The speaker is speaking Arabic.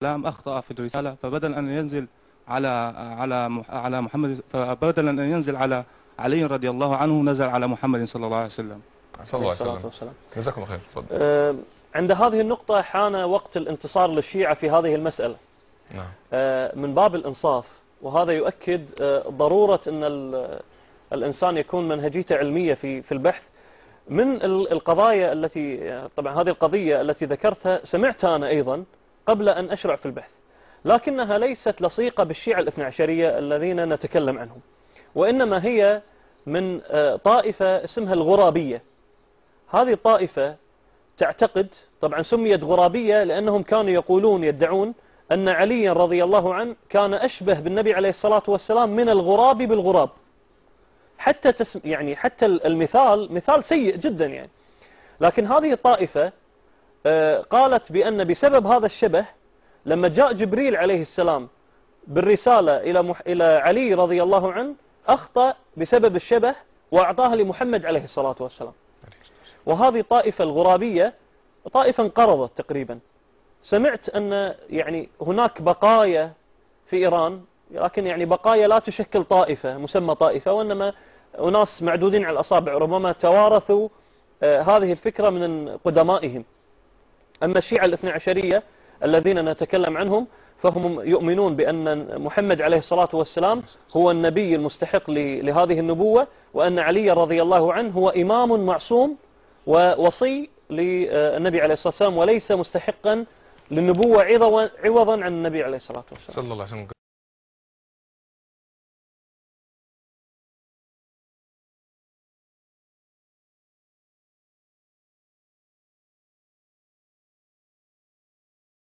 والسلام أخطأ في الرسالة، فبدل أن ينزل على محمد، فبدل أن ينزل على علي رضي الله عنه نزل على محمد صلى الله عليه وسلم. صلى الله عليه وسلم. جزاكم الله خير. تفضل. عند هذه النقطة حان وقت الانتصار للشيعة في هذه المسألة. نعم. من باب الإنصاف، وهذا يؤكد ضرورة أن الإنسان يكون منهجيته علمية في البحث. من القضايا التي طبعا هذه القضية التي ذكرتها سمعتها أنا أيضا قبل أن أشرع في البحث، لكنها ليست لصيقة بالشيعة الاثنى عشرية الذين نتكلم عنهم، وإنما هي من طائفة اسمها الغرابية. هذه الطائفة تعتقد، طبعا سميت غرابية لأنهم كانوا يدعون أن علي رضي الله عنه كان أشبه بالنبي عليه الصلاة والسلام من الغراب بالغراب. حتى المثال مثال سيء جدا يعني. لكن هذه الطائفة قالت بأن بسبب هذا الشبه لما جاء جبريل عليه السلام بالرسالة إلى علي رضي الله عنه أخطأ بسبب الشبه وأعطاها لمحمد عليه الصلاة والسلام. وهذه الطائفة الغرابية طائفة انقرضت تقريبا. سمعت أن يعني هناك بقايا في إيران، لكن بقايا لا تشكل طائفة مسمى طائفة، وإنما أناس معدودين على الأصابع ربما توارثوا هذه الفكرة من قدمائهم. أما الشيعة الاثنى عشرية الذين نتكلم عنهم فهم يؤمنون بأن محمد عليه الصلاة والسلام هو النبي المستحق لهذه النبوة، وأن علي رضي الله عنه هو إمام معصوم ووصي للنبي عليه الصلاة والسلام، وليس مستحقا للنبوة عوضا عن النبي عليه الصلاة والسلام. صلى الله عليه وسلم.